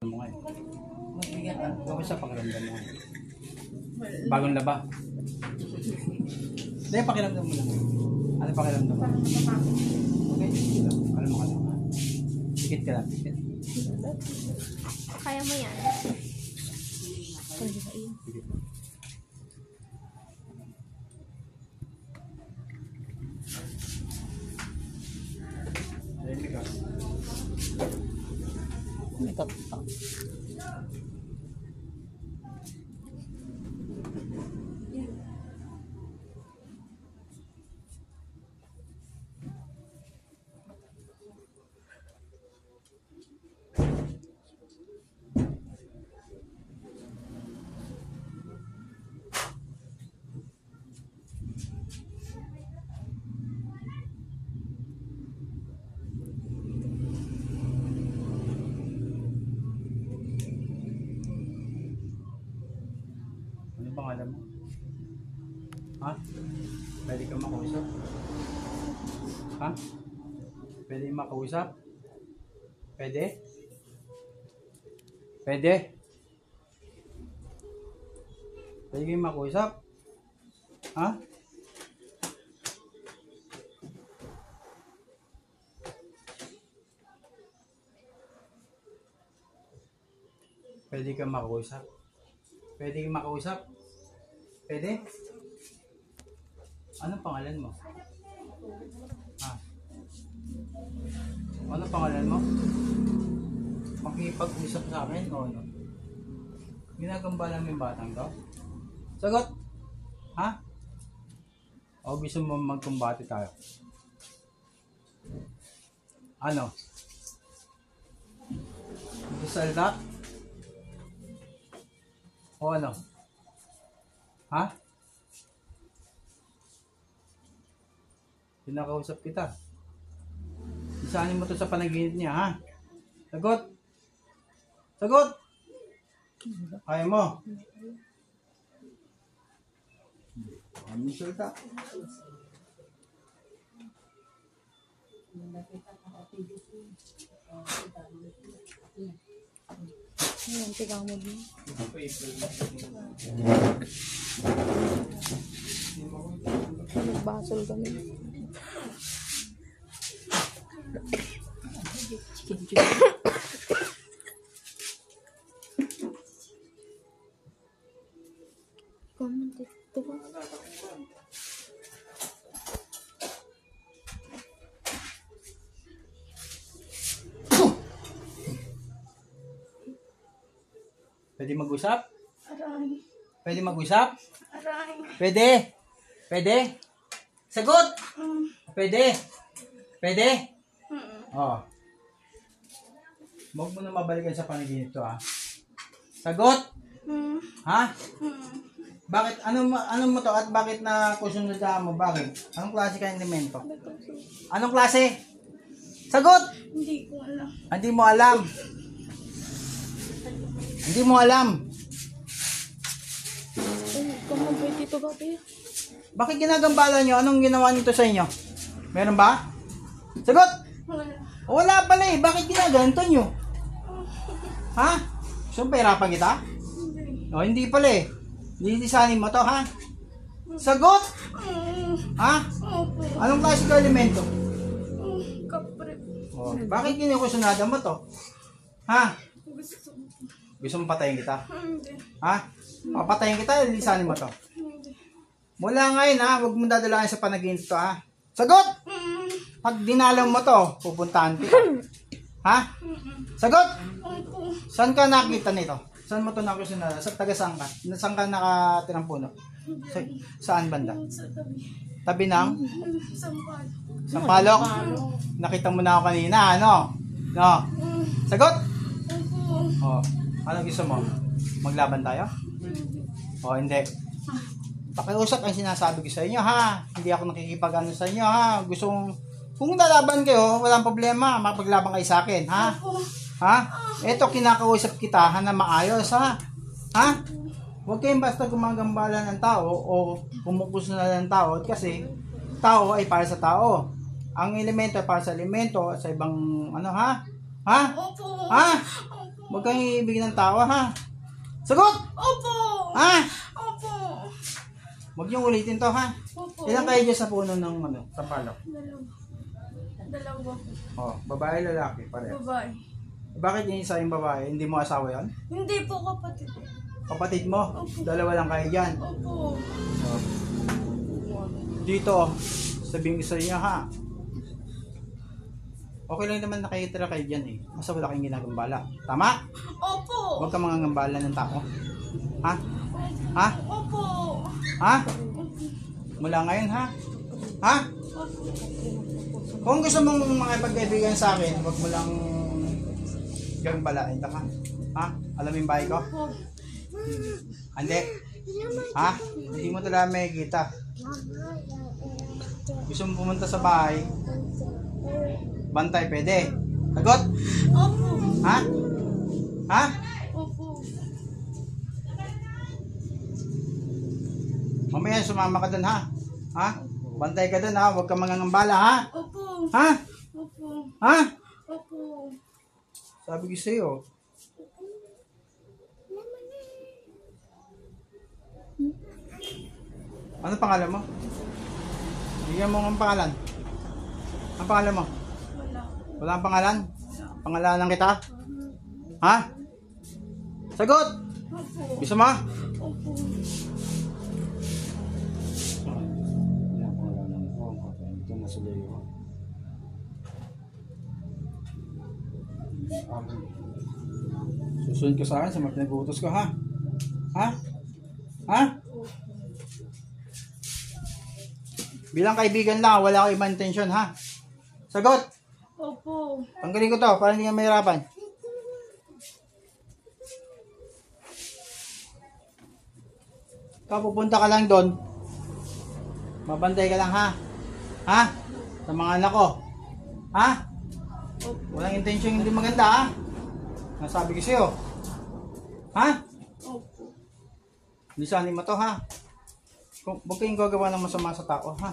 mo ngayon. Kamusta pakiramdam mo? Bagong laba. Hindi, pakiramdam mo lang. Ano pakiramdam mo? Okay, sige lang. Alam mo ka lang. Sikit ka lang, sikit. Kaya mo yan. Sikit. Dahil ka. Ito. Ano pangalan mo? Ha? Pwede ka makausap? Ha? Pwede makausap? Pwede? Pwede? Pwede kayo makausap? Ha? Pwede ka makausap? Pwede kang makausap? Pwede? Anong pangalan mo? Ha? Anong pangalan mo? Makikipag-usap sa akin o ano? Ginagambala mo yung batang to? Sagot! Ha? O gusto mo magkumbati tayo? Ano? Gusto salda? O ano? Ha? Pinakausap kita. Isanin mo to sa panaginip niya, ha? Sagot! Sagot! Kaya mo? Ano salita? Ayan, tigang mo din. Nagbasol kami. Comment ito. Pwede mag-usap? Aray. Pwede mag-usap? Aray. Pwede? Pwede? Sagot! Pwede? Pwede? Oo. Huwag mo na mabalikan sa panaginip to, ha? Sagot! Ha? Bakit? Anong mo to at bakit na kusunod mo? Bakit? Anong klase ka elemento? Anong klase? Sagot! Hindi ko alam. Hindi mo alam. Hindi mo alam. Ay, kamagay dito ba, Pia? Bakit ginagambala nyo? Anong ginawa nito sa inyo? Meron ba? Sagot! Wala. Wala pala eh. Bakit ginaganto nyo? Ha? Gusto mo pahirapan kita? Hindi. O, hindi pala eh. Lilisanin mo to, ha? Sagot! Ha? Opo. Anong klase ka elemento? Kapre. O, bakit kinukusunada mo to? Ha? Gusto mo. Gusto mo patayin kita? Hindi. Ha? Papatayin kita, lilisanin mo to. Hindi. Mula ngayon, ha? Huwag mo dadalahin sa panaginip to, ha? Sagot! Pag dinalaw mo to, pupuntahan kita. Ha? Sagot! Opo. Saan ka nakita nito? Saan mo to nakusunada? Sa taga saan ka? Saan ka nakatirang puno? Saan banda? Sa tabi. Tabi ng Sampal. Sampalok? Nakita mo na ako kanina, ano? No? Sagot! Opo. Oh, ano gusto mo? Maglaban tayo? O hindi. Pakiusap ang sinasabi ko sa inyo, ha? Hindi ako nakikipag-ano sa inyo, ha? Kung lalaban kayo, walang problema. Mapaglaban kayo sa akin, ha? Opo. Ha? Eto, kinakausap kita, ha, na maayos, ha? Ha? Huwag kayong basta gumagambala ng tao o kumukusuna ng tao kasi tao ay para sa tao. Ang elemento ay para sa elemento at sa ibang, ano, ha? Ha? Opo. Ha? Opo. Huwag kang ibigin ng tawa, ha? Sagot! Opo! Ha? Opo! Huwag niyong ulitin to, ha? Opo. Ilan kayo dyan sa puno ng sampalok? Dalawa. Oh, babae, lalaki, pareho. Babae. Bakit yung isa yung babae? Hindi mo asawa yon? Hindi po kapatid. Kapatid mo? Dalawa lang kayo dyan. Opo. Oh. Dito, sabihin ko sa inyo, ha? Okay lang naman nakitira kayo dyan eh. Basta wala kayong ginagambala. Tama? Opo. Huwag ka mga ngambala ng tao. Ha? Ha? Opo. Ha? Mula ngayon, ha? Ha? Kung gusto mong makipagkaibigan sa akin, huwag mo lang gambalain ka, ha? Ha? Alam mo yung bahay ko? Opo. Hindi. Ha? Hindi mo talaga makikita. Gusto mo pumunta sa bahay, bantay, pwede. Sagot? Opo. Ha? Ha? Opo. Mamaya sumama ka dun, ha? Ha? Bantay ka dun, ha? Huwag ka mangangambala, ha? Opo. Ha? Opo. Ha? Opo. Sabi ko sa'yo. Ano pangalan mo? Bigyan mo ng pangalan. Ang pangalan mo? Wala. Wala ang pangalan? Pangalanan kita? Ha? Sagot! Opo. Gusto mo? Opo. Ito na sa layo. Susunod ka sa akin sa mga pinag-uutos ko, ha? Ha? Ha? Bilang kaibigan lang, wala ko ibang intensyon, ha? Sagot! Opo. Tanggalin ko to para hindi ka mahirapan. Ikaw pupunta ka lang doon. Mabantay ka lang, ha? Ha? Sa mga anak ko. Ha? Walang intensyon hindi maganda, ha? Nasabi ko sa'yo. Ha? Opo. Lisanin mo to, ha? Kung huwag kayong gagawa ng masama sa tao, ha?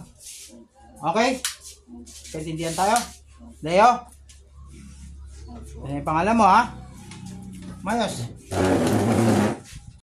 Okay? Kaintindihan tayo? Leo? Ano yung pangalan mo, ha? Mayos.